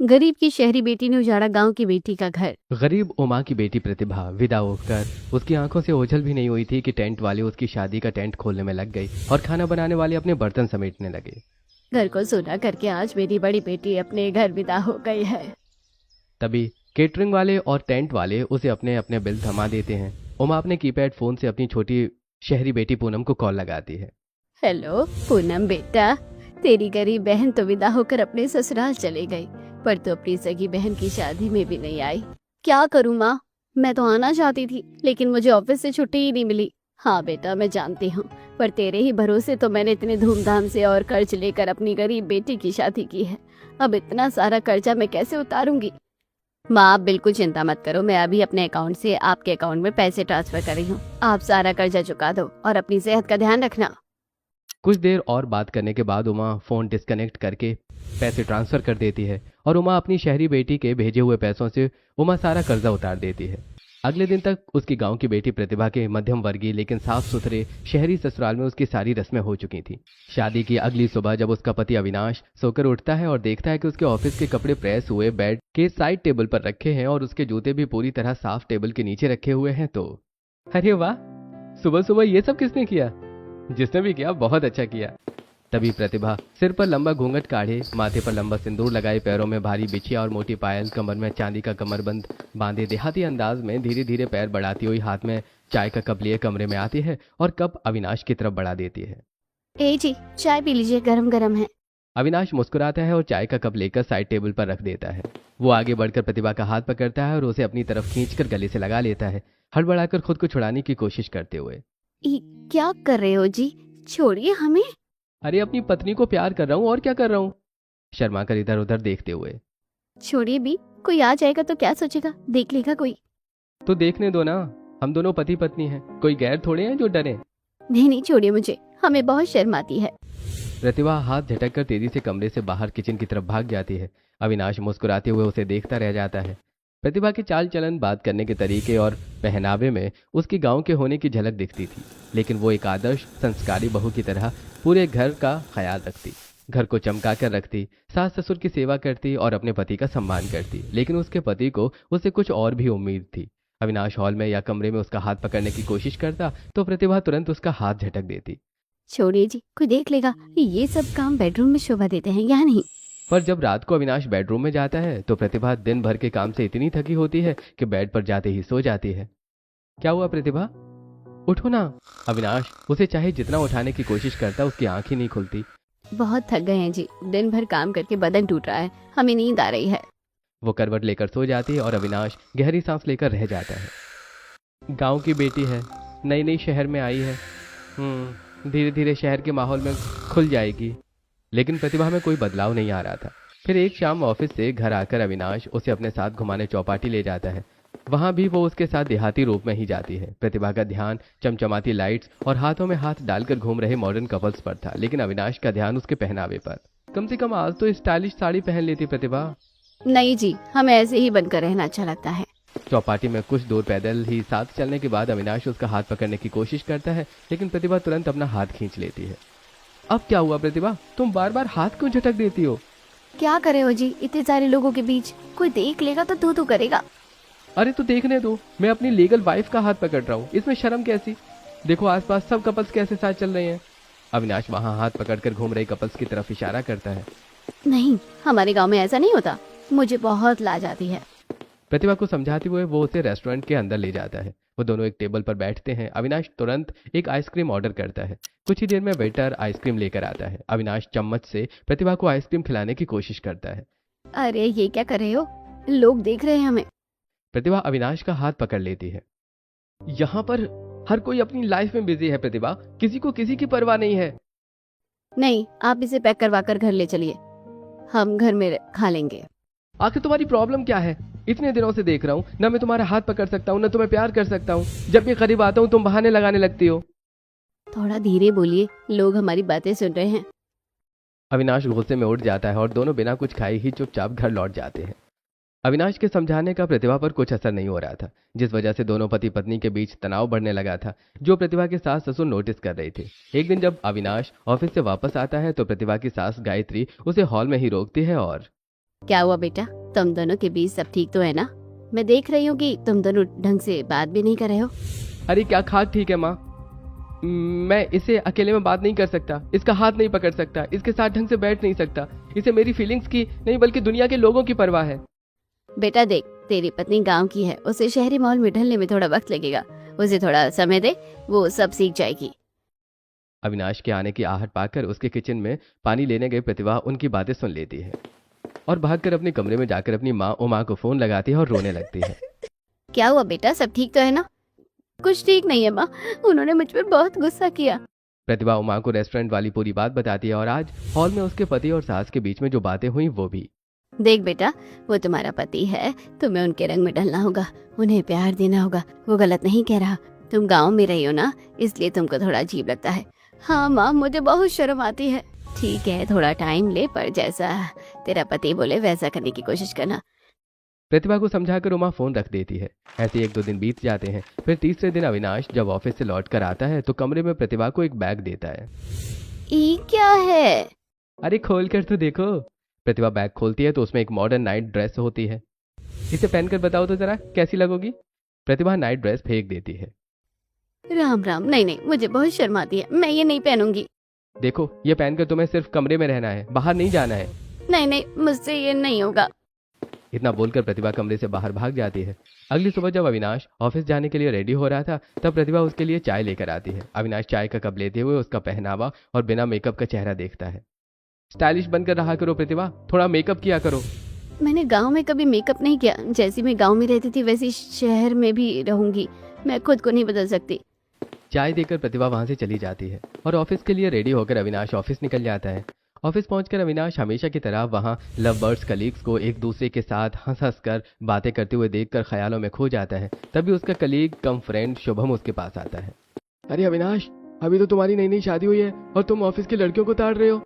गरीब की शहरी बेटी ने उजाड़ा गांव की बेटी का घर। गरीब उमा की बेटी प्रतिभा विदा होकर उसकी आंखों से ओझल भी नहीं हुई थी कि टेंट वाले उसकी शादी का टेंट खोलने में लग गई और खाना बनाने वाले अपने बर्तन समेटने लगे। घर को सोना करके आज मेरी बड़ी बेटी अपने घर विदा हो गई है। तभी केटरिंग वाले और टेंट वाले उसे अपने अपने बिल थमा देते हैं। उमा अपने कीपैड फोन से अपनी छोटी शहरी बेटी पूनम को कॉल लगाती है। हेलो पूनम बेटा, तेरी गरीब बहन तो विदा होकर अपने ससुराल चले गई, पर तू अपनी सगी बहन की शादी में भी नहीं आई। क्या करूँ माँ, मैं तो आना चाहती थी लेकिन मुझे ऑफिस से छुट्टी ही नहीं मिली। हाँ बेटा मैं जानती हूँ, पर तेरे ही भरोसे तो मैंने इतने धूमधाम से और कर्ज लेकर अपनी गरीब बेटी की शादी की है। अब इतना सारा कर्जा मैं कैसे उतारूंगी। माँ आप बिल्कुल चिंता मत करो, मैं अभी अपने अकाउंट से आपके अकाउंट में पैसे ट्रांसफर कर रही हूँ। आप सारा कर्जा चुका दो और अपनी सेहत का ध्यान रखना। कुछ देर और बात करने के बाद उमा फोन डिस्कनेक्ट करके पैसे ट्रांसफर कर देती है और उमा अपनी शहरी बेटी के भेजे हुए पैसों से उमा सारा कर्जा उतार देती है। अगले दिन तक उसकी गांव की बेटी प्रतिभा के मध्यम वर्गीय लेकिन साफ सुथरे शहरी ससुराल में उसकी सारी रस्में हो चुकी थी। शादी की अगली सुबह जब उसका पति अविनाश सोकर उठता है और देखता है कि उसके ऑफिस के कपड़े प्रेस हुए बेड के साइड टेबल पर रखे हैं और उसके जूते भी पूरी तरह साफ टेबल के नीचे रखे हुए हैं, तो अरे वाह, सुबह सुबह ये सब किसने किया? जिसने भी किया बहुत अच्छा किया। तभी प्रतिभा सिर पर लंबा घूंघट काढ़े, माथे पर लंबा सिंदूर लगाए, पैरों में भारी बिछिया और मोटी पायल, कमर में चांदी का कमरबंद बांधे देहाती अंदाज में धीरे धीरे पैर बढ़ाती हुई हाथ में चाय का कप लिए कमरे में आती है और कप अविनाश की तरफ बढ़ा देती है। ए जी चाय पी लीजिए, गरम गरम है। अविनाश मुस्कुराता है और चाय का कप लेकर साइड टेबल पर रख देता है। वो आगे बढ़कर प्रतिभा का हाथ पकड़ता है और उसे अपनी तरफ खींचकर गले से लगा लेता है, हड़बड़ाकर खुद को छुड़ाने की कोशिश करते हुए। क्या कर रहे हो जी, छोड़िए हमें। अरे अपनी पत्नी को प्यार कर रहा हूँ और क्या कर रहा हूँ, शर्मा कर इधर उधर देखते हुए। छोड़िए भी, कोई आ जाएगा तो क्या सोचेगा, देख लेगा कोई। तो देखने दो ना, हम दोनों पति पत्नी हैं, कोई गैर थोड़े हैं जो डरे। नहीं नहीं छोड़िए मुझे, हमें बहुत शर्म आती है। प्रतिभा हाथ झटक कर तेजी से कमरे से बाहर किचन की तरफ भाग जाती है। अविनाश मुस्कुराते हुए उसे देखता रह जाता है। प्रतिभा के चाल चलन, बात करने के तरीके और पहनावे में उसकी गांव के होने की झलक दिखती थी, लेकिन वो एक आदर्श संस्कारी बहू की तरह पूरे घर का ख्याल रखती, घर को चमका कर रखती, सास ससुर की सेवा करती और अपने पति का सम्मान करती। लेकिन उसके पति को उससे कुछ और भी उम्मीद थी। अविनाश हॉल में या कमरे में उसका हाथ पकड़ने की कोशिश करता तो प्रतिभा तुरंत उसका हाथ झटक देती। छोड़िए जी, कोई देख लेगा, ये सब काम बेडरूम में शोभा देते हैं या नहीं। पर जब रात को अविनाश बेडरूम में जाता है तो प्रतिभा दिन भर के काम से इतनी थकी होती है कि बेड पर जाते ही सो जाती है। क्या हुआ प्रतिभा, उठो ना। अविनाश उसे चाहे जितना उठाने की कोशिश करता उसकी आंख ही नहीं खुलती। बहुत थक गए हैं जी, दिन भर काम करके बदन टूट रहा है, हमें नींद आ रही है। वो करवट लेकर सो जाती है और अविनाश गहरी सांस लेकर रह जाता है। गांव की बेटी है, नई नई शहर में आई है, धीरे धीरे शहर के माहौल में खुल जाएगी। लेकिन प्रतिभा में कोई बदलाव नहीं आ रहा था। फिर एक शाम ऑफिस से घर आकर अविनाश उसे अपने साथ घुमाने चौपाटी ले जाता है। वहां भी वो उसके साथ देहाती रूप में ही जाती है। प्रतिभा का ध्यान चमचमाती लाइट्स और हाथों में हाथ डालकर घूम रहे मॉडर्न कपल्स पर था, लेकिन अविनाश का ध्यान उसके पहनावे पर। कम से कम आज तो स्टाइलिश साड़ी पहन लेती प्रतिभा। नहीं जी, हमें ऐसे ही बनकर रहना अच्छा लगता है। चौपाटी में कुछ दूर पैदल ही साथ चलने के बाद अविनाश उसका हाथ पकड़ने की कोशिश करता है, लेकिन प्रतिभा तुरंत अपना हाथ खींच लेती है। अब क्या हुआ प्रतिभा, तुम बार बार हाथ क्यों झटक देती हो? क्या करे हो जी, इतने सारे लोगों के बीच कोई देख लेगा तो तू करेगा। अरे तो देखने दो, मैं अपनी लीगल वाइफ का हाथ पकड़ रहा हूँ, इसमें शर्म कैसी? देखो आसपास सब कपल्स कैसे साथ चल रहे हैं। अविनाश वहां हाथ पकड़कर घूम रहे कपल्स की तरफ इशारा करता है। नहीं, हमारे गांव में ऐसा नहीं होता, मुझे बहुत लाज आती है। प्रतिभा को समझाते हुए वो उसे रेस्टोरेंट के अंदर ले जाता है। वो दोनों एक टेबल पर बैठते हैं। अविनाश तुरंत एक आइसक्रीम ऑर्डर करता है। कुछ ही देर में वेटर आइसक्रीम लेकर आता है। अविनाश चम्मच से प्रतिभा को आइसक्रीम खिलाने की कोशिश करता है। अरे ये क्या कर रहे हो, लोग देख रहे हैं हमें। प्रतिभा अविनाश का हाथ पकड़ लेती है। यहाँ पर हर कोई अपनी लाइफ में बिजी है प्रतिभा, किसी को किसी की परवाह नहीं है। नहीं, आप इसे पैक करवा कर घर ले चलिए, हम घर में खा लेंगे। आखिर तुम्हारी प्रॉब्लम क्या है? इतने दिनों से देख रहा हूँ, ना मैं तुम्हारा हाथ पकड़ सकता हूँ, ना तुम्हें प्यार कर सकता हूँ। जब भी करीब आता हूँ तुम बहाने लगाने लगती हो। थोड़ा धीरे बोलिए, लोग हमारी बातें सुन रहे हैं। अविनाश गुस्से में उठ जाता है और दोनों बिना कुछ खाए ही चुपचाप घर लौट जाते हैं। अविनाश के समझाने का प्रतिभा पर कुछ असर नहीं हो रहा था, जिस वजह से दोनों पति पत्नी के बीच तनाव बढ़ने लगा था, जो प्रतिभा के सास ससुर नोटिस कर रहे थे। एक दिन जब अविनाश ऑफिस से वापस आता है तो प्रतिभा की सास गायत्री उसे हॉल में ही रोकती है और क्या हुआ बेटा, तुम दोनों के बीच सब ठीक तो है ना? मैं देख रही हूँ कि तुम दोनों ढंग से बात भी नहीं कर रहे हो। अरे क्या खाक ठीक है माँ, मैं इसे अकेले में बात नहीं कर सकता, इसका हाथ नहीं पकड़ सकता, इसके साथ ढंग से बैठ नहीं सकता। इसे मेरी फीलिंग्स की नहीं बल्कि दुनिया के लोगों की परवाह है। बेटा देख, तेरी पत्नी गांव की है, उसे शहरी माहौल में ढलने में थोड़ा वक्त लगेगा। उसे थोड़ा समय दे, वो सब सीख जाएगी। अविनाश के आने की आहट पाकर उसके किचन में पानी लेने गई प्रतिभा उनकी बातें सुन लेती है और भागकर अपने कमरे में जाकर अपनी माँ उमा को फोन लगाती है और रोने लगती है। क्या हुआ बेटा, सब ठीक तो है ना? कुछ ठीक नहीं है माँ, उन्होंने मुझ पर बहुत गुस्सा किया। प्रतिभा उमा को रेस्टोरेंट वाली पूरी बात बताती है और आज हॉल में उसके पति और सास के बीच में जो बातें हुई वो भी। देख बेटा, वो तुम्हारा पति है, तुम्हें उनके रंग में ढलना होगा, उन्हें प्यार देना होगा। वो गलत नहीं कह रहा, तुम गांव में रही हो ना, इसलिए तुमको थोड़ा अजीब लगता है। हाँ माँ, मुझे बहुत शर्म आती है। ठीक है, थोड़ा टाइम ले, पर जैसा तेरा पति बोले वैसा करने की कोशिश करना। प्रतिभा को समझाकर उमा फोन रख देती है। ऐसे 1-2 दिन बीत जाते हैं। फिर तीसरे दिन अविनाश जब ऑफिस से लौट कर आता है तो कमरे में प्रतिभा को एक बैग देता है। ये क्या है? अरे खोल कर तो देखो। प्रतिभा बैग खोलती है तो उसमें एक मॉडर्न नाइट ड्रेस होती है। इसे पहनकर बताओ तो जरा कैसी लगोगी। प्रतिभा नाइट ड्रेस फेंक देती है। राम राम, नहीं नहीं, मुझे बहुत शर्म आती है, मैं ये नहीं पहनूंगी। देखो, ये पहनकर तुम्हें सिर्फ कमरे में रहना है, बाहर नहीं जाना है। नहीं नहीं, मुझसे ये नहीं होगा। इतना बोलकर प्रतिभा कमरे से बाहर भाग जाती है। अगली सुबह जब अविनाश ऑफिस जाने के लिए रेडी हो रहा था तब प्रतिभा उसके लिए चाय लेकर आती है। अविनाश चाय का कप लेते हुए उसका पहनावा और बिना मेकअप का चेहरा देखता है। स्टाइलिश बनकर रहा करो प्रतिभा, थोड़ा मेकअप किया करो। मैंने गांव में कभी मेकअप नहीं किया, जैसी मैं गांव में रहती थी वैसी शहर में भी रहूंगी। मैं खुद को नहीं बदल सकती। चाय देकर प्रतिभा वहां से चली जाती है और ऑफिस के लिए रेडी होकर अविनाश ऑफिस निकल जाता है। ऑफिस पहुंचकर अविनाश हमेशा की तरह वहां लव बर्ड्स कलीग्स को एक दूसरे के साथ हंस हंस कर बातें करते हुए देखकर ख्यालों में खो जाता है। तभी उसका कलीग कम फ्रेंड शुभम उसके पास आता है। अरे अविनाश, अभी तो तुम्हारी नई नई शादी हुई है और तुम ऑफिस की लड़कियों को ताड़ रहे हो।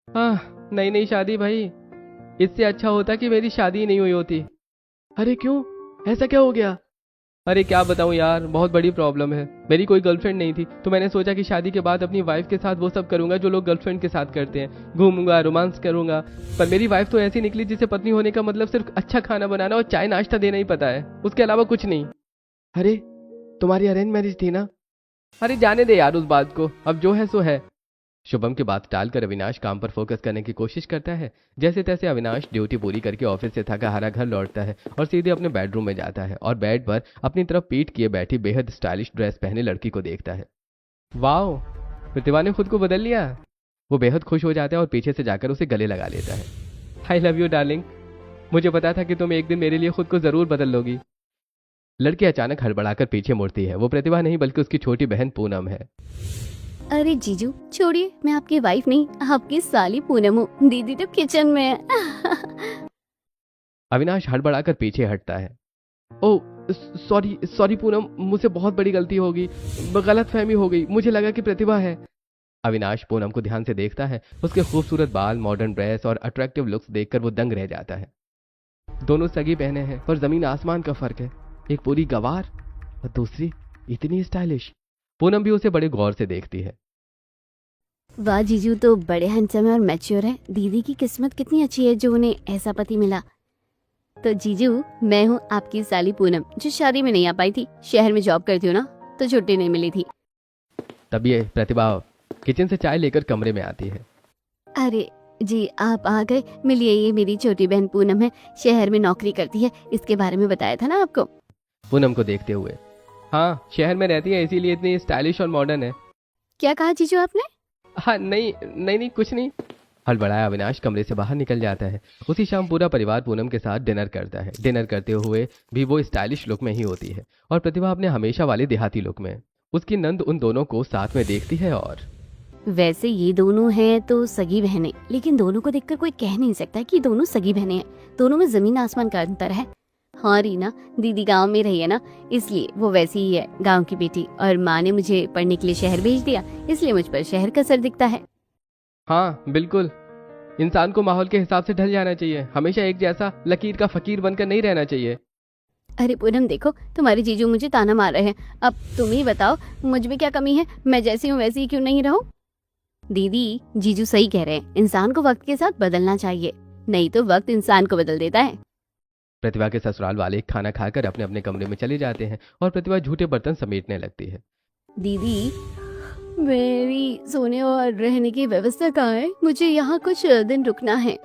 हाँ, नई नई शादी भाई, इससे अच्छा होता कि मेरी शादी ही नहीं हुई होती। अरे क्यों, ऐसा क्या हो गया? अरे क्या बताऊं यार, बहुत बड़ी प्रॉब्लम है। मेरी कोई गर्लफ्रेंड नहीं थी तो मैंने सोचा कि शादी के बाद अपनी वाइफ के साथ वो सब करूंगा जो लोग गर्लफ्रेंड के साथ करते हैं, घूमूंगा, रोमांस करूंगा। पर मेरी वाइफ तो ऐसी निकली जिसे पत्नी होने का मतलब सिर्फ अच्छा खाना बनाना और चाय नाश्ता देना ही पता है, उसके अलावा कुछ नहीं। अरे तुम्हारी अरेंज मैरिज थी ना? अरे जाने दे यार उस बात को, अब जो है सो है। शुभम की बात टालकर अविनाश काम पर फोकस करने की कोशिश करता है। जैसे तैसे अविनाश ड्यूटी पूरी करके ऑफिस से थका हारा घर लौटता है और सीधे अपने बेडरूम में जाता है और बेड पर अपनी तरफ पीठ किए बैठी बेहद स्टाइलिश ड्रेस पहने लड़की को देखता है। वाओ, प्रतिभा ने खुद को बदल लिया। वो बेहद खुश हो जाता है और पीछे से जाकर उसे गले लगा लेता है। आई लव यू डार्लिंग, मुझे पता था कि तुम एक दिन मेरे लिए खुद को जरूर बदल लोगी। लड़की अचानक हड़बड़ाकर पीछे मुड़ती है। वो प्रतिभा नहीं बल्कि उसकी छोटी बहन पूनम है। अरे जीजू छोड़िए, मैं आपकी वाइफ नहीं, आपकी साली पूनम हूँ। दीदी तो किचन में है। अविनाश हड़बड़ाकर पीछे हटता है। ओह सॉरी सॉरी पूनम, मुझसे बहुत बड़ी गलती होगी, गलतफहमी हो गई, मुझे लगा कि प्रतिभा है। अविनाश पूनम को ध्यान से देखता है। उसके खूबसूरत बाल, मॉडर्न ड्रेस और अट्रैक्टिव लुक्स देखकर वो दंग रह जाता है। दोनों सगी बहनें हैं पर जमीन आसमान का फर्क है। एक पूरी गवार और दूसरी इतनी स्टाइलिश। पूनम भी उसे बड़े गौर से देखती है। वाह, जीजू तो बड़े हैंडसम है और मैच्योर है। दीदी की किस्मत कितनी अच्छी है जो उन्हें ऐसा पति मिला। तो जीजू, मैं हूँ आपकी साली पूनम, जो शादी में नहीं आ पाई थी। शहर में जॉब करती हूँ ना, तो छुट्टी नहीं मिली थी। तब ये प्रतिभा किचन से चाय लेकर कमरे में आती है। अरे जी, आप आ गए। मिलिए, ये मेरी छोटी बहन पूनम है, शहर में नौकरी करती है। इसके बारे में बताया था ना आपको। पूनम को देखते हुए, हाँ शहर में रहती है इसीलिए इतनी स्टाइलिश और मॉडर्न है। क्या कहा जीजू आपने? हाँ नहीं नहीं नहीं कुछ नहीं। हड़बड़ाया अविनाश कमरे से बाहर निकल जाता है। उसी शाम पूरा परिवार पूनम के साथ डिनर करता है। डिनर करते हुए भी वो स्टाइलिश लुक में ही होती है और प्रतिभा अपने हमेशा वाले देहाती लुक में। उसकी नंद उन दोनों को साथ में देखती है। और वैसे ये दोनों हैं तो सगी बहनें, लेकिन दोनों को देखकर कोई कह नहीं सकता कि दोनों सगी बहनें हैं। दोनों में जमीन आसमान का अंतर है। हाँ रीना, दीदी गांव में रही है ना, इसलिए वो वैसी ही है, गांव की बेटी। और माँ ने मुझे पढ़ने के लिए शहर भेज दिया, इसलिए मुझ पर शहर का असर दिखता है। हाँ बिल्कुल, इंसान को माहौल के हिसाब से ढल जाना चाहिए, हमेशा एक जैसा लकीर का फकीर बनकर नहीं रहना चाहिए। अरे पूनम देखो, तुम्हारे जीजू मुझे ताना मार रहे हैं। अब तुम ही बताओ, मुझ में क्या कमी है? मैं जैसी हूँ वैसी ही क्यों नहीं रहूं? दीदी, जीजू सही कह रहे हैं, इंसान को वक्त के साथ बदलना चाहिए। नहीं तो वक्त इंसान को बदल देता है। प्रतिभा के ससुराल वाले खाना खाकर अपने अपने कमरे में चले जाते हैं और प्रतिभा झूठे बर्तन समेटने लगती है। दीदी, मेरी सोने और रहने की व्यवस्था कहाँ है? मुझे यहाँ कुछ दिन रुकना है।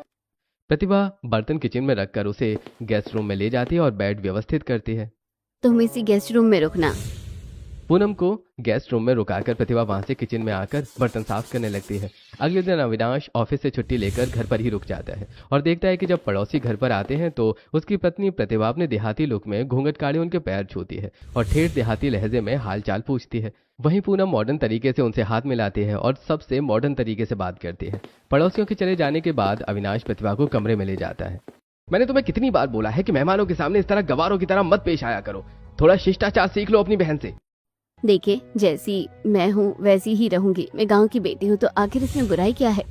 प्रतिभा बर्तन किचन में रखकर उसे गेस्ट रूम में ले जाती है और बेड व्यवस्थित करती है। तुम इसी गेस्ट रूम में रुकना। पूनम को गेस्ट रूम में रुकाकर प्रतिभा वहां से किचन में आकर बर्तन साफ करने लगती है। अगले दिन अविनाश ऑफिस से छुट्टी लेकर घर पर ही रुक जाता है और देखता है कि जब पड़ोसी घर पर आते हैं तो उसकी पत्नी प्रतिभा अपने देहाती लुक में घूंघट काढ़े उनके पैर छूती है और ठेठ देहाती लहजे में हाल चाल पूछती है। वहीं पूनम मॉडर्न तरीके से उनसे हाथ मिलाती है और सबसे मॉडर्न तरीके से बात करती है। पड़ोसियों के चले जाने के बाद अविनाश प्रतिभा को कमरे में ले जाता है। मैंने तुम्हें कितनी बार बोला है कि मेहमानों के सामने इस तरह गवारों की तरह मत पेश आया करो। थोड़ा शिष्टाचार सीख लो अपनी बहन से। देखिए, जैसी मैं हूँ वैसी ही रहूंगी। मैं गांव की बेटी हूँ तो आखिर इसमें बुराई क्या है?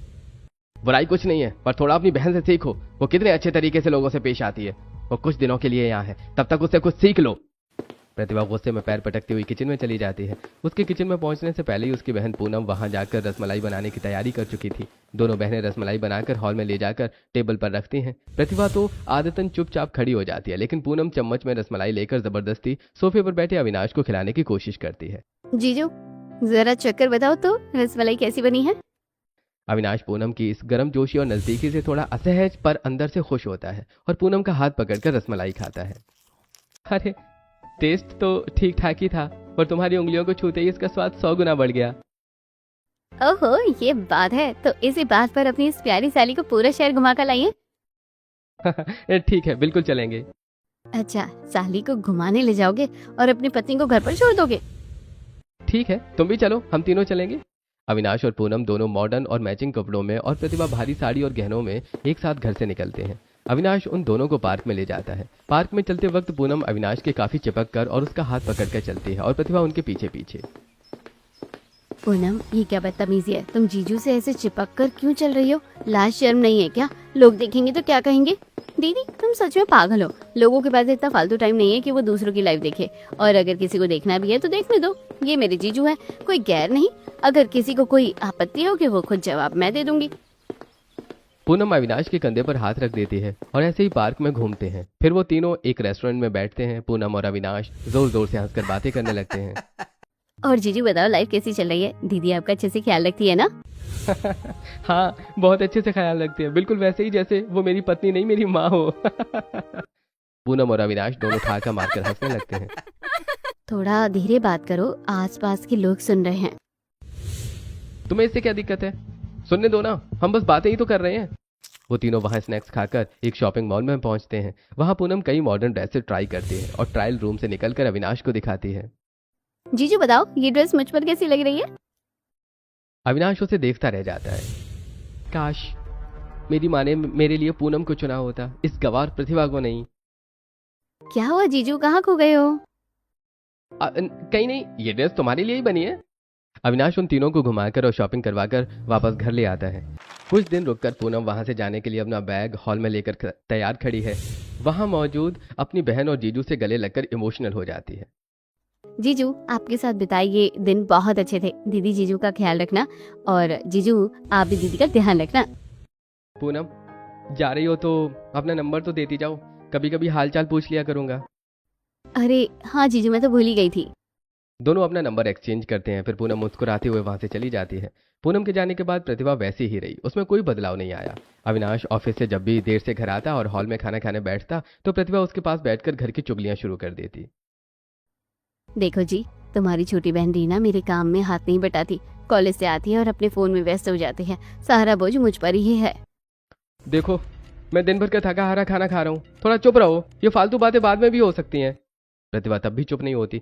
बुराई कुछ नहीं है, पर थोड़ा अपनी बहन से सीखो। वो कितने अच्छे तरीके से लोगों से पेश आती है। वो कुछ दिनों के लिए यहाँ है, तब तक उससे कुछ सीख लो। प्रतिभा गुस्से में पैर पटकती हुई किचन में चली जाती है। उसके किचन में पहुंचने से पहले ही उसकी बहन पूनम वहां जाकर रसमलाई बनाने की तैयारी कर चुकी थी। दोनों बहनें रसमलाई बनाकर हॉल में ले जाकर टेबल पर रखती हैं। प्रतिभा तो आदतन चुपचाप खड़ी हो जाती है, लेकिन पूनम चम्मच में रसमलाई लेकर जबरदस्ती सोफे पर बैठे अविनाश को खिलाने की कोशिश करती है। जीजू, जरा चक्कर बताओ तो, रसमलाई कैसी बनी है? अविनाश पूनम की इस गर्मजोशी और नजदीकी से थोड़ा असहज पर अंदर से खुश होता है और पूनम का हाथ पकड़कर रसमलाई खाता है। अरे, टेस्ट तो ठीक ठाक ही था, पर तुम्हारी उंगलियों को छूते ही इसका स्वाद 100 गुना बढ़ गया। ओहो, ये बात है तो इसी बात पर अपनी इस प्यारी साली को पूरा शहर घुमा कर लाइए। ठीक है, बिल्कुल चलेंगे। अच्छा, साली को घुमाने ले जाओगे और अपनी पत्नी को घर पर छोड़ दोगे? ठीक है, तुम भी चलो, हम तीनों चलेंगे। अविनाश और पूनम दोनों मॉडर्न और मैचिंग कपड़ों में और प्रतिभा भारी साड़ी और गहनों में एक साथ घर से निकलते हैं। अविनाश उन दोनों को पार्क में ले जाता है। पार्क में चलते वक्त पूनम अविनाश के काफी चिपक कर और उसका हाथ पकड़कर चलती है और प्रतिभा उनके पीछे पीछे। पूनम, ये क्या बदतमीजी है? तुम जीजू से ऐसे चिपक कर क्यों चल रही हो? लाज शर्म नहीं है क्या? लोग देखेंगे तो क्या कहेंगे? दीदी, तुम सच में पागल हो। लोगों के पास इतना फालतू टाइम नहीं है कि वो दूसरों की लाइफ देखे, और अगर किसी को देखना भी है तो देखने दो। ये मेरे जीजू है, कोई गैर नहीं। अगर किसी को कोई आपत्ति होगी वो खुद जवाब मैं दे दूंगी। पूनम अविनाश के कंधे पर हाथ रख देती है और ऐसे ही पार्क में घूमते हैं। फिर वो तीनों एक रेस्टोरेंट में बैठते हैं। पूनम और अविनाश जोर जोर से हंसकर बातें करने लगते हैं। और जीजू बताओ, लाइफ कैसी चल रही है? दीदी आपका अच्छे से ख्याल रखती है ना? हाँ, बहुत अच्छे से ख्याल रखते हैं, बिल्कुल वैसे ही जैसे वो मेरी पत्नी नहीं मेरी माँ हो। पूनम और अविनाश दोनों ठाका मारकर हंसने लगते हैं। थोड़ा धीरे बात करो, आसपास के लोग सुन रहे हैं। तुम्हें इससे क्या दिक्कत है? सुनने दो ना, हम बस बातें ही तो कर रहे हैं। वो तीनों वहां स्नैक्स खाकर एक शॉपिंग मॉल में पहुंचते हैं। वहां पूनम कई मॉडर्न ड्रेसेस ट्राई करती है और ट्रायल रूम से निकलकर अविनाश को दिखाती है। जीजू बताओ, ये ड्रेस मुझ पर कैसी लग रही है? अविनाश उसे देखता रह जाता है। काश मेरी माँ ने मेरे लिए पूनम को चुना होता, इस गवार प्रतिभा को नहीं। क्या हुआ जीजू, कहाँ खो गए हो? कहीं नहीं, ये ड्रेस तुम्हारे लिए ही बनी है। अविनाश उन तीनों को घुमाकर और शॉपिंग करवाकर वापस घर ले आता है। कुछ दिन रुककर पूनम वहां से जाने के लिए अपना बैग हॉल में लेकर तैयार खड़ी है। वहां मौजूद अपनी बहन और जीजू से गले लगकर इमोशनल हो जाती है। जीजू, आपके साथ बिताए ये दिन बहुत अच्छे थे। दीदी जीजू का ख्याल रखना, और जीजू आप भी दीदी का ध्यान रखना। पूनम, जा रही हो तो अपना नंबर तो देती जाओ, कभी कभी हालचाल पूछ लिया करूंगा। अरे हाँ जीजू, मैं तो भूल ही गई थी। दोनों अपना नंबर एक्सचेंज करते हैं। फिर पूनम मुस्कुराते हुए वहां से चली जाती है। पूनम के जाने के बाद प्रतिभा वैसी ही रही, उसमें कोई बदलाव नहीं आया। अविनाश ऑफिस से जब भी देर से घर आता और हॉल में खाना खाने बैठता तो प्रतिभा उसके पास बैठकर घर की चुगलियां शुरू कर देती। देखो जी, तुम्हारी छोटी बहन रीना मेरे काम में हाथ नहीं बटाती। कॉलेज से आती है और अपने फोन में व्यस्त हो जाती है। सारा बोझ मुझ पर ही है। देखो, मैं दिन भर का थका हारा खाना खा रहा हूँ, थोड़ा चुप रहो। ये फालतू बातें बाद में भी हो सकती हैं। प्रतिभा तब भी चुप नहीं होती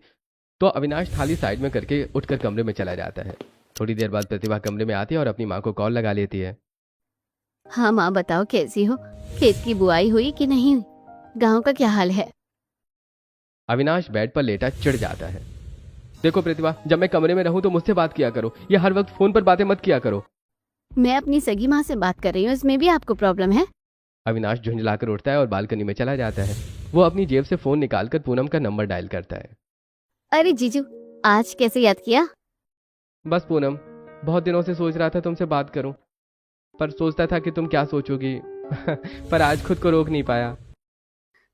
तो अविनाश थाली साइड में करके उठकर कमरे में चला जाता है। थोड़ी देर बाद प्रतिभा कमरे में आती है और अपनी माँ को कॉल लगा लेती है। हाँ माँ, बताओ कैसी हो? खेत की बुआई हुई कि नहीं? गांव का क्या हाल है? अविनाश बेड पर लेटा चिढ़ जाता है। देखो प्रतिभा, जब मैं कमरे में रहूं तो मुझसे बात किया करो, ये हर वक्त फोन पर बातें मत किया करो। मैं अपनी सगी माँ से बात कर रही हूँ, इसमें भी आपको प्रॉब्लम है? अविनाश झुंझलाकर उठता है और बालकनी में चला जाता है। वो अपनी जेब से फोन निकालकर पूनम का नंबर डायल करता है। अरे जीजू, आज कैसे याद किया? बस पूनम, बहुत दिनों से सोच रहा था तुमसे बात करूं, पर सोचता था कि तुम क्या सोचोगी, पर आज खुद को रोक नहीं पाया।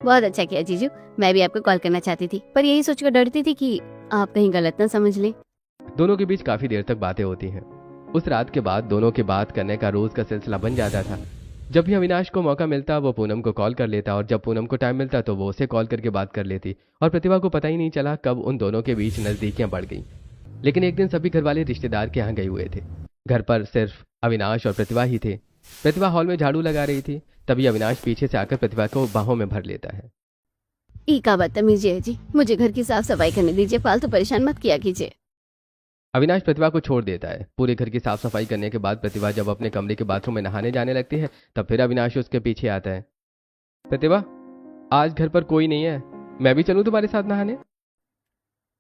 बहुत अच्छा किया जीजू, मैं भी आपको कॉल करना चाहती थी, पर यही सोचकर डरती थी कि आप कहीं गलत ना समझ लें। दोनों के बीच काफी देर तक बातें होती हैं। उस रात के बाद दोनों के बात करने का रोज का सिलसिला बन जाता था। जब भी अविनाश को मौका मिलता वो पूनम को कॉल कर लेता, और जब पूनम को टाइम मिलता तो वो उसे कॉल करके बात कर लेती, और प्रतिभा को पता ही नहीं चला कब उन दोनों के बीच नजदीकियां बढ़ गईं। लेकिन एक दिन सभी घरवाले रिश्तेदार के यहाँ गए हुए थे। घर पर सिर्फ अविनाश और प्रतिभा ही थे। प्रतिभा हॉल में झाड़ू लगा रही थी, तभी अविनाश पीछे से आकर प्रतिभा को बाहों में भर लेता है। ई का बदतमीजी है जी, मुझे घर की साफ सफाई करने दीजिए, फालतू परेशान मत किया कीजिए। अविनाश प्रतिभा को छोड़ देता है। पूरे घर की साफ सफाई करने के बाद प्रतिभा जब अपने कमरे के बाथरूम में नहाने जाने लगती है, तब फिर अविनाश उसके पीछे आता है। प्रतिभा, आज घर पर कोई नहीं है, मैं भी चलूं तुम्हारे साथ नहाने?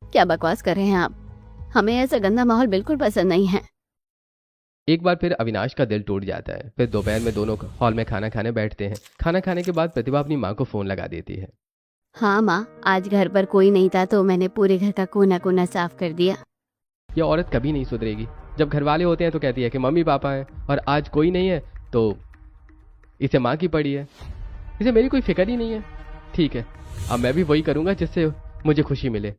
क्या बकवास कर रहे हैं आप, हमें ऐसा गंदा माहौल बिल्कुल पसंद नहीं है। एक बार फिर अविनाश का दिल टूट जाता है। फिर दोपहर में दोनों हॉल में खाना खाने बैठते हैं। खाना खाने के बाद प्रतिभा अपनी माँ को फोन लगा देती है। हाँ माँ, आज घर पर कोई नहीं था तो मैंने पूरे घर का कोना कोना साफ कर दिया। यह औरत कभी नहीं सुधरेगी। जब घर वाले होते हैं तो कहती है कि मम्मी पापा हैं, और आज कोई नहीं है तो इसे माँ की पड़ी है, इसे मेरी कोई फिक्र ही नहीं है। ठीक है, अब मैं भी वही करूंगा जिससे मुझे खुशी मिले।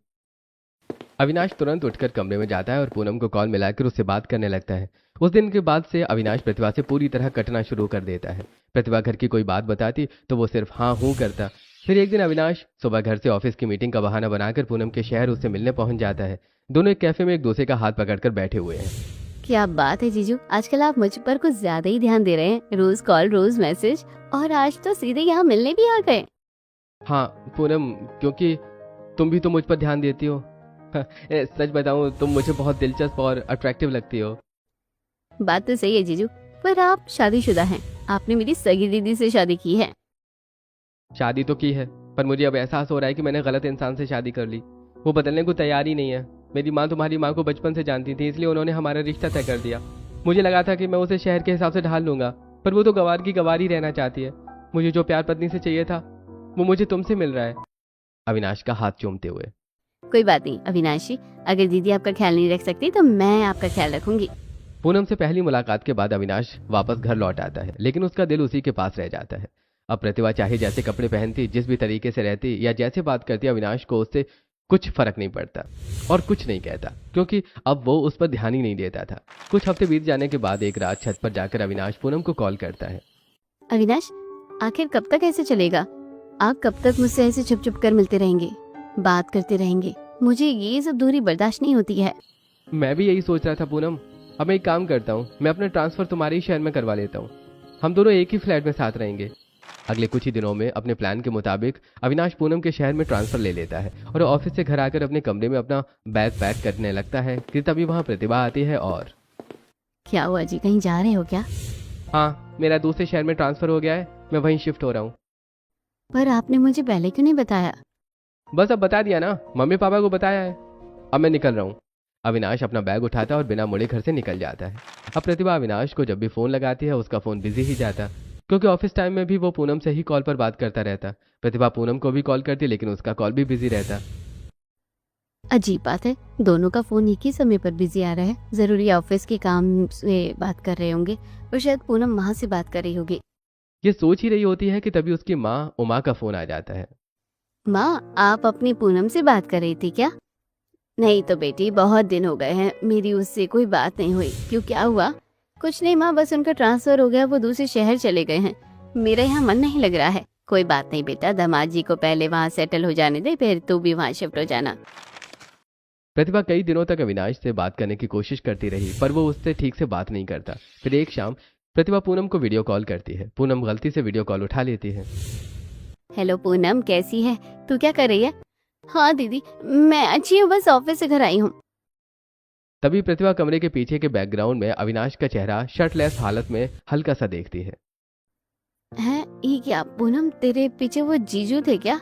अविनाश तुरंत उठकर कमरे में जाता है और पूनम को कॉल मिलाकर उससे बात करने लगता है। उस दिन के बाद से अविनाश प्रतिभा से पूरी तरह कटना शुरू कर देता है। प्रतिभा घर की कोई बात बताती तो वो सिर्फ हाँ हूँ करता। फिर एक दिन अविनाश सुबह घर से ऑफिस की मीटिंग का बहाना बनाकर पूनम के शहर उससे मिलने पहुंच जाता है। दोनों एक कैफे में एक दूसरे का हाथ पकड़कर बैठे हुए हैं। क्या बात है जीजू, आजकल आप मुझ पर कुछ ज्यादा ही ध्यान दे रहे हैं। रोज कॉल रोज मैसेज, और आज तो सीधे यहाँ मिलने भी आ गए। हाँ पूनम, क्योंकि तुम भी तो मुझ पर ध्यान देती हो। सच बताऊं, तुम मुझे बहुत दिलचस्प और अट्रैक्टिव लगती हो। बात तो सही है जीजू, पर आप शादीशुदा हैं। आपने मेरी सगी दीदी से शादी की है। शादी तो की है, पर मुझे अब एहसास हो रहा है कि मैंने गलत इंसान से शादी कर ली। वो बदलने को तैयार ही नहीं है। मेरी माँ तुम्हारी माँ को बचपन से जानती थी, इसलिए उन्होंने हमारा रिश्ता तय कर दिया। मुझे लगा था कि मैं उसे शहर के हिसाब से ढाल लूंगा, पर वो तो गवार की गवार ही रहना चाहती है। मुझे जो प्यार पत्नी से चाहिए था वो मुझे तुमसे मिल रहा है। अविनाश का हाथ चूमते हुए। कोई बात नहीं अविनाश जी, अगर दीदी आपका ख्याल नहीं रख सकती तो मैं आपका ख्याल रखूंगी। पूनम से पहली मुलाकात के बाद अविनाश वापस घर लौट आता है, लेकिन उसका दिल उसी के पास रह जाता है। अब प्रतिभा चाहे जैसे कपड़े पहनती, जिस भी तरीके से रहती या जैसे बात करती, अविनाश को उससे कुछ फर्क नहीं पड़ता और कुछ नहीं कहता, क्योंकि अब वो उस पर ध्यान ही नहीं देता था। कुछ हफ्ते बीत जाने के बाद एक रात छत पर जाकर अविनाश पूनम को कॉल करता है। अविनाश, आखिर कब तक ऐसे चलेगा? आप कब तक मुझसे ऐसे छुप छुप कर मिलते रहेंगे, बात करते रहेंगे? मुझे ये सब दूरी बर्दाश्त नहीं होती है। मैं भी यही सोच रहा था पूनम। अब मैं एक काम करता हूँ, मैं अपना ट्रांसफर तुम्हारे ही शहर में करवा लेता हूँ। हम दोनों एक ही फ्लैट में साथ रहेंगे। अगले कुछ ही दिनों में अपने प्लान के मुताबिक अविनाश पूनम के शहर में ट्रांसफर ले लेता है और ऑफिस से घर आकर अपने कमरे में अपना बैग पैक करने लगता है कि तभी वहाँ प्रतिभा आती है। और क्या हुआ जी, कहीं जा रहे हो क्या? हाँ, मेरा दूसरे शहर में ट्रांसफर हो गया है, मैं वहीं शिफ्ट हो रहा हूँ। पर आपने मुझे पहले क्यों नहीं बताया? बस अब बता दिया ना, मम्मी पापा को बताया है। अब मैं निकल रहा हूँ। अविनाश अपना बैग उठाता है और बिना मुड़े घर से निकल जाता है। अब प्रतिभा अविनाश को जब भी फोन लगाती है उसका फोन बिजी ही जाता, क्योंकि ऑफिस टाइम में भी वो पूनम से ही कॉल पर बात करता रहता। प्रतिभा पूनम को भी कॉल करती, लेकिन उसका कॉल भी बिजी रहता। अजीब बात है, दोनों का फोन एक ही समय पर बिजी आ रहा है। जरूरी ऑफिस के काम से बात कर रहे होंगे, और शायद पूनम वहां से बात कर रही होगी। ये सोच ही रही होती है कि तभी उसकी माँ उमा का फोन आ जाता है। माँ, आप अपनी पूनम से बात कर रही थी क्या? नहीं तो बेटी, बहुत दिन हो गए हैं, मेरी उससे कोई बात नहीं हुई। क्यों, क्या हुआ? कुछ नहीं माँ, बस उनका ट्रांसफर हो गया, वो दूसरे शहर चले गए हैं। मेरा यहाँ मन नहीं लग रहा है। कोई बात नहीं बेटा, दामाद जी को पहले वहाँ सेटल हो जाने दे, फिर तू भी वहाँ शिफ्ट हो जाना। प्रतिभा कई दिनों तक अविनाश से बात करने की कोशिश करती रही, पर वो उससे ठीक से बात नहीं करता। फिर एक शाम प्रतिभा पूनम को वीडियो कॉल करती है। पूनम गलती से वीडियो कॉल उठा लेती है। हेलो पूनम, कैसी है? तू क्या कर रही है? हाँ दीदी, मैं अच्छी हूँ, बस ऑफिस से घर आई हूँ। तभी प्रतिभा कमरे के पीछे के बैकग्राउंड में अविनाश का चेहरा शर्टलेस हालत में हल्का सा देखती है। हैं, ये क्या पूनम, तेरे पीछे वो जीजू थे क्या?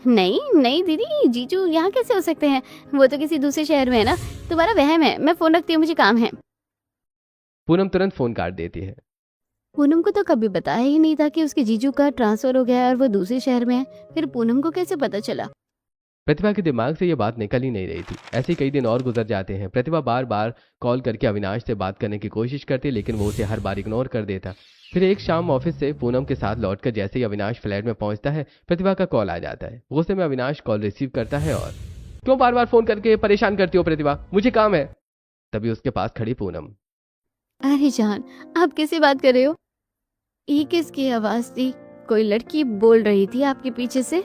नहीं नहीं दीदी, जीजू यहाँ कैसे हो सकते हैं? वो तो किसी दूसरे शहर में है ना। तुम्हारा वहम है, मैं फोन रखती हूँ, मुझे काम है। पूनम तुरंत फोन काट देती है। पूनम को तो कभी बताया ही नहीं था कि उसके जीजू का ट्रांसफर हो गया है और वो दूसरे शहर में है। फिर पूनम को कैसे पता चला? प्रतिभा के दिमाग से ये बात निकल ही नहीं रही थी। ऐसे ही कई दिन और गुजर जाते हैं। प्रतिभा बार बार कॉल करके अविनाश से बात करने की कोशिश करती, लेकिन वो उसे हर बार इग्नोर कर देता। फिर एक शाम ऑफिस से पूनम के साथ लौटकर जैसे ही अविनाश फ्लैट में पहुंचता है, प्रतिभा का कॉल आ जाता है। गुस्से में अविनाश कॉल रिसीव करता है और क्यों बार बार फोन करके परेशान करती हो प्रतिभा, मुझे काम है। तभी उसके पास खड़ी पूनम। अरे जान, आप किससे बात कर रहे हो? ये किसकी आवाज थी? कोई लड़की बोल रही थी आपके पीछे से?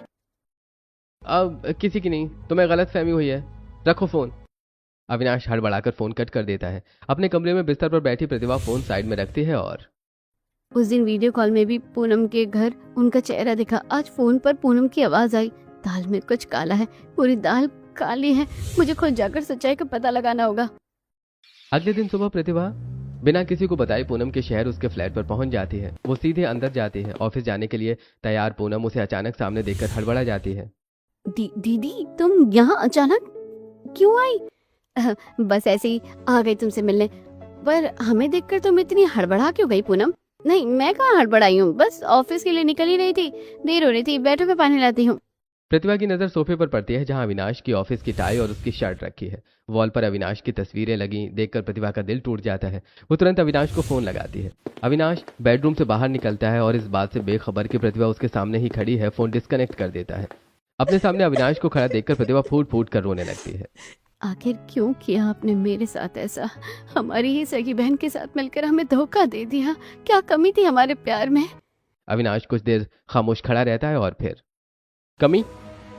अब किसी की नहीं, तुम्हें गलत फहमी हुई है, रखो फोन। अविनाश हड़बड़ाकर फोन कट कर देता है। अपने कमरे में बिस्तर पर बैठी प्रतिभा फोन साइड में रखती है और उस दिन वीडियो कॉल में भी पूनम के घर उनका चेहरा दिखा, आज फोन पर पूनम की आवाज आई। दाल में कुछ काला है, पूरी दाल काली है। मुझे खुद जाकर सच्चाई का पता लगाना होगा। अगले दिन सुबह प्रतिभा बिना किसी को बताए पूनम के शहर उसके फ्लैट पर पहुंच जाती है। वो सीधे अंदर जाती है। ऑफिस जाने के लिए तैयार पूनम उसे अचानक सामने देखकर हड़बड़ा जाती है। दीदी, तुम यहाँ अचानक क्यों आई? बस ऐसे ही आ गई तुमसे मिलने। पर हमें देखकर तुम इतनी हड़बड़ा क्यों गई पूनम? नहीं, मैं कहाँ हड़बड़ाई हूँ, बस ऑफिस के लिए निकल ही रही थी, देर हो रही थी। बैठो, मैं पानी लाती हूँ। प्रतिभा की नजर सोफे पर पड़ती है जहां अविनाश की ऑफिस की टाई और उसकी शर्ट रखी है। वॉल पर अविनाश की तस्वीरें लगी देखकर प्रतिभा का दिल टूट जाता है। वो तुरंत अविनाश को फोन लगाती है। अविनाश बेडरूम से बाहर निकलता है और इस बात से बेखबर कि प्रतिभा उसके सामने ही खड़ी है, फोन डिस्कनेक्ट कर देता है। अपने सामने अविनाश को खड़ा देखकर प्रतिभा फूट फूट कर रोने लगती है। आखिर क्यों किया आपने मेरे साथ ऐसा? हमारी ही सगी बहन के साथ मिलकर हमें धोखा दे दिया। क्या कमी थी हमारे प्यार में? अविनाश कुछ देर खामोश खड़ा रहता है और फिर कमी?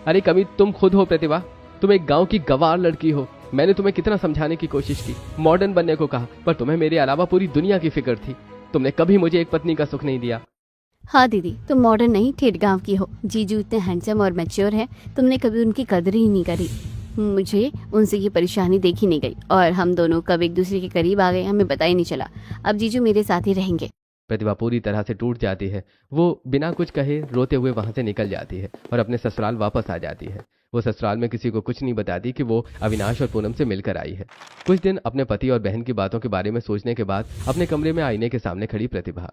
अरे कमी तुम खुद हो प्रतिभा। तुम एक गांव की गंवार लड़की हो। मैंने तुम्हें कितना समझाने की कोशिश की, मॉडर्न बनने को कहा, पर तुम्हें मेरे अलावा पूरी दुनिया की फिक्र थी। तुमने कभी मुझे एक पत्नी का सुख नहीं दिया। हाँ दीदी, तुम मॉडर्न नहीं, ठेठ गांव की हो। जीजू इतने हैंडसम और मैच्योर है, तुमने कभी उनकी कदर ही नहीं करी। मुझे उनसे ये परेशानी देखी नहीं गई और हम दोनों कब एक दूसरे के करीब आ गए हमें पता ही नहीं चला। अब जीजू मेरे साथ ही रहेंगे। प्रतिभा पूरी तरह से टूट जाती है। वो बिना कुछ कहे रोते हुए वहां से निकल जाती है और अपने ससुराल वापस आ जाती है। वो ससुराल में किसी को कुछ नहीं बताती कि वो अविनाश और पूनम से मिलकर आई है। कुछ दिन अपने पति और बहन की बातों के बारे में सोचने के बाद अपने कमरे में आईने के सामने खड़ी प्रतिभा।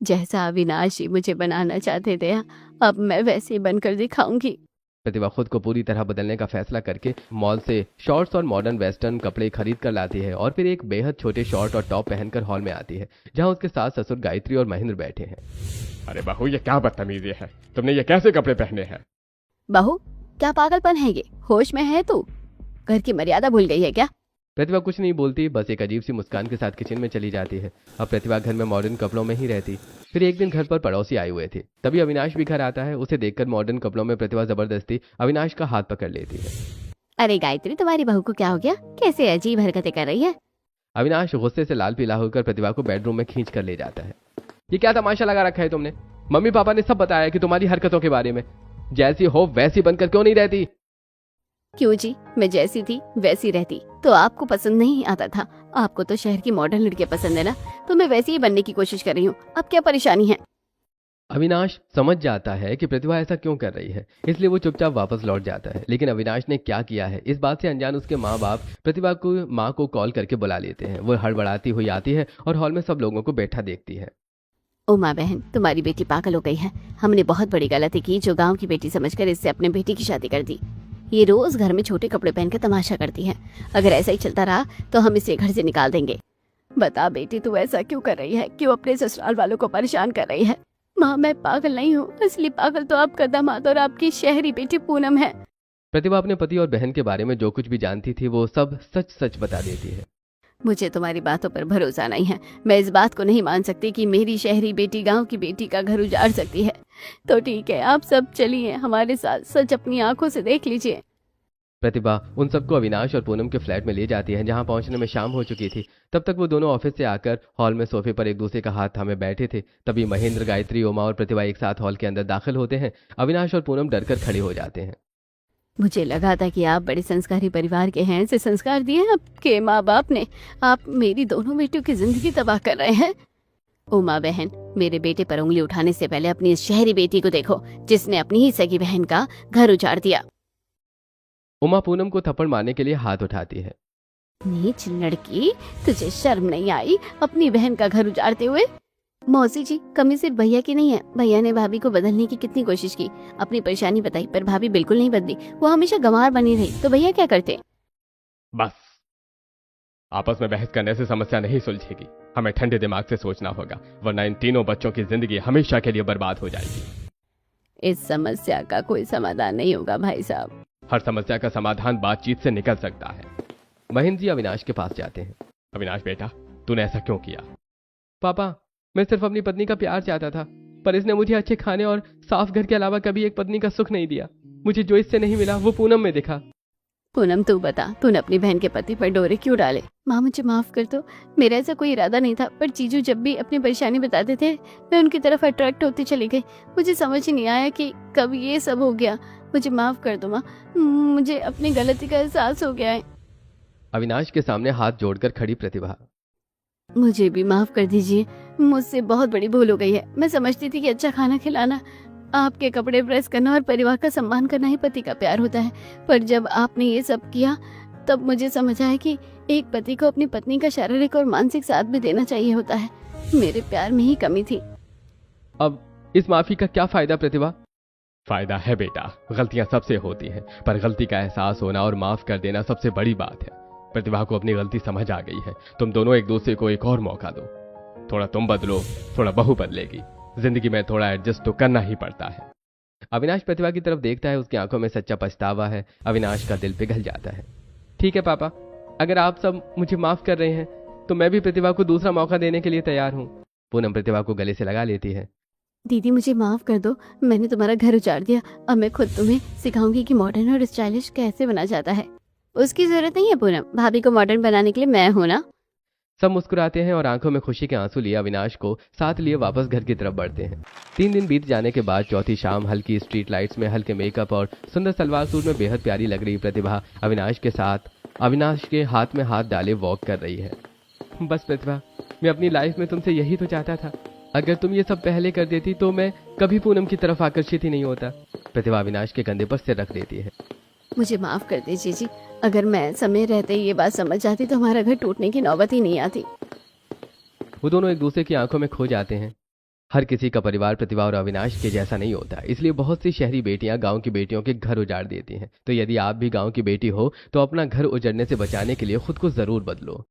जैसा अविनाश ही मुझे बनाना चाहते थे, अब मैं वैसे ही बनकर दिखाऊंगी। प्रतिभा खुद को पूरी तरह बदलने का फैसला करके मॉल से शॉर्ट्स और मॉडर्न वेस्टर्न कपड़े खरीद कर लाती है और फिर एक बेहद छोटे शॉर्ट और टॉप पहनकर हॉल में आती है जहां उसके सास ससुर गायत्री और महेंद्र बैठे हैं। अरे बहू, ये क्या बदतमीजी है? तुमने ये कैसे कपड़े पहने हैं? बहू, क्या पागलपन है ये? होश में है तू? घर की मर्यादा भूल गई है क्या? प्रतिभा कुछ नहीं बोलती, बस एक अजीब सी मुस्कान के साथ किचन में चली जाती है। अब प्रतिभा घर में मॉडर्न कपड़ों में ही रहती। फिर एक दिन घर पर पड़ोसी आए हुए थे, तभी अविनाश भी घर आता है। उसे देखकर मॉडर्न कपड़ों में प्रतिभा जबरदस्ती अविनाश का हाथ पकड़ लेती है। अरे गायत्री, तुम्हारी बहू को क्या हो गया? कैसे अजीब हरकतें कर रही है? अविनाश गुस्से से लाल पीला होकर प्रतिभा को बेडरूम में खींच कर ले जाता है। ये क्या तमाशा लगा रखा है तुमने? मम्मी पापा ने सब बताया कि तुम्हारी हरकतों के बारे में। जैसी हो वैसी बनकर क्यों नहीं रहती? क्यों जी, मैं जैसी थी वैसी रहती तो आपको पसंद नहीं आता था? आपको तो शहर की मॉडर्न लड़कियां पसंद है ना, तो मैं वैसी ही बनने की कोशिश कर रही हूँ। अब क्या परेशानी है? अविनाश समझ जाता है कि प्रतिभा ऐसा क्यों कर रही है, इसलिए वो चुपचाप वापस लौट जाता है। लेकिन अविनाश ने क्या किया है, इस बात से अनजान उसके माँ बाप प्रतिभा को माँ को कॉल करके बुला लेते हैं। वो हड़बड़ाती हुई आती है और हॉल में सब लोगों को बैठा देखती है। ओ माँ बहन, तुम्हारी बेटी पागल हो गई है। हमने बहुत बड़ी गलती की जो गांव की बेटी समझकर इससे अपने बेटी की शादी कर दी। ये रोज घर में छोटे कपड़े पहनकर तमाशा करती है। अगर ऐसा ही चलता रहा तो हम इसे घर से निकाल देंगे। बता बेटी, तू ऐसा क्यों कर रही है? क्यों अपने ससुराल वालों को परेशान कर रही है? माँ, मैं पागल नहीं हूँ, असली पागल तो आपका दामाद और आपकी शहरी बेटी पूनम है। प्रतिभा अपने पति और बहन के बारे में जो कुछ भी जानती थी वो सब सच सच बता देती है। मुझे तुम्हारी बातों पर भरोसा नहीं है। मैं इस बात को नहीं मान सकती कि मेरी शहरी बेटी गांव की बेटी का घर उजाड़ सकती है। तो ठीक है, आप सब चलिए हमारे साथ, सच अपनी आंखों से देख लीजिए। प्रतिभा उन सबको अविनाश और पूनम के फ्लैट में ले जाती है जहां पहुंचने में शाम हो चुकी थी। तब तक वो दोनों ऑफिस से आकर हॉल में सोफे पर एक दूसरे का हाथ थामे बैठे थे। तभी महेंद्र, गायत्री, उमा और प्रतिभा एक साथ हॉल के अंदर दाखिल होते हैं। अविनाश और पूनम डरकर खड़े हो जाते हैं। मुझे लगा था कि आप बड़े संस्कारी परिवार के हैं, ऐसे संस्कार दिए आपके माँ बाप ने। आप मेरी दोनों बेटियों की जिंदगी तबाह कर रहे हैं। उमा बहन, मेरे बेटे पर उंगली उठाने से पहले अपनी इस शहरी बेटी को देखो जिसने अपनी ही सगी बहन का घर उजाड़ दिया। उमा पूनम को थप्पड़ मारने के लिए हाथ उठाती है। नीच लड़की, तुझे शर्म नहीं आई अपनी बहन का घर उजाड़ते हुए? मौसी जी, कमी सिर्फ भैया की नहीं है। भैया ने भाभी को बदलने की कितनी कोशिश की, अपनी परेशानी बताई, पर भाभी बिल्कुल नहीं बदली। वो हमेशा गंवार बनी रही। तो भैया क्या करते? बस, आपस में बहस करने से समस्या नहीं सुलझेगी। हमें ठंडे दिमाग से सोचना होगा, वरना इन तीनों बच्चों की जिंदगी हमेशा के लिए बर्बाद हो जाएगी। इस समस्या का कोई समाधान नहीं होगा भाई साहब। हर समस्या का समाधान बातचीत से निकल सकता है। महेंद्र जी अविनाश के पास जाते हैं। अविनाश बेटा, तूने ऐसा क्यों किया? पापा, मैं सिर्फ अपनी पत्नी का प्यार चाहता था, पर इसने मुझे अच्छे खाने और साफ घर के अलावा कभी एक पत्नी का सुख नहीं दिया। मुझे जो इससे नहीं मिला वो पूनम में दिखा। पूनम तू बता, तूने अपनी बहन के पति पर डोरे क्यों डाले? माँ मुझे माफ कर दो, मेरा ऐसा कोई इरादा नहीं था, पर जीजू जब भी अपनी परेशानी बताते थे मैं उनकी तरफ अट्रैक्ट होती चली गई। मुझे समझ ही नहीं आया कि कब ये सब हो गया। मुझे माफ कर दो माँ, मुझे अपनी गलती का एहसास हो गया है। अविनाश के सामने हाथ जोड़कर खड़ी प्रतिभा। मुझे भी माफ कर दीजिए, मुझसे बहुत बड़ी भूल हो गई है। मैं समझती थी कि अच्छा खाना खिलाना, आपके कपड़े प्रेस करना और परिवार का सम्मान करना ही पति का प्यार होता है, पर जब आपने ये सब किया तब मुझे समझ आया कि एक पति को अपनी पत्नी का शारीरिक और मानसिक साथ भी देना चाहिए होता है। मेरे प्यार में ही कमी थी। अब इस माफी का क्या फायदा प्रतिभा? फायदा है बेटा, गलतियां सबसे होती हैं, पर गलती का एहसास होना और माफ कर देना सबसे बड़ी बात है। प्रतिभा को अपनी गलती समझ आ गई है। तुम दोनों एक दूसरे को एक और मौका दो। थोड़ा तुम बदलो, थोड़ा बहू बदलेगी। जिंदगी में थोड़ा एडजस्ट तो करना ही पड़ता है। अविनाश प्रतिभा की तरफ देखता है, उसकी आंखों में सच्चा पछतावा है। अविनाश का दिल पिघल जाता है। ठीक है पापा, अगर आप सब मुझे माफ कर रहे हैं तो मैं भी प्रतिभा को दूसरा मौका देने के लिए तैयार हूँ। पूनम प्रतिभा को गले से लगा लेती है। दीदी मुझे माफ कर दो, मैंने तुम्हारा घर उजाड़ दिया। अब मैं खुद तुम्हें सिखाऊंगी कि मॉडर्न और स्टाइलिश कैसे बना जाता है। उसकी जरूरत नहीं है पूनम, भाभी को मॉडर्न बनाने के लिए मैं हूं ना। सब मुस्कुराते हैं और आंखों में खुशी के आंसू लिए अविनाश को साथ लिए वापस घर की तरफ बढ़ते हैं। 3 दिन बीत जाने के बाद चौथी शाम हल्की स्ट्रीट लाइट्स में हल्के मेकअप और सुंदर सलवार सूट में बेहद प्यारी लग रही प्रतिभा अविनाश के साथ अविनाश के हाथ में हाथ डाले वॉक कर रही है। बस प्रतिभा, मैं अपनी लाइफ में तुमसे यही तो चाहता था। अगर तुम ये सब पहले कर देती तो मैं कभी पूनम की तरफ आकर्षित ही नहीं होता। प्रतिभा अविनाश के कंधे पर सिर रख देती है। मुझे माफ कर दीजिए जी, अगर मैं समय रहते ये बात समझ जाती तो हमारा घर टूटने की नौबत ही नहीं आती। वो दोनों एक दूसरे की आंखों में खो जाते हैं। हर किसी का परिवार प्रतिभा और अविनाश के जैसा नहीं होता, इसलिए बहुत सी शहरी बेटियां गांव की बेटियों के घर उजाड़ देती हैं। तो यदि आप भी गांव की बेटी हो तो अपना घर उजड़ने से बचाने के लिए खुद को जरूर बदलो।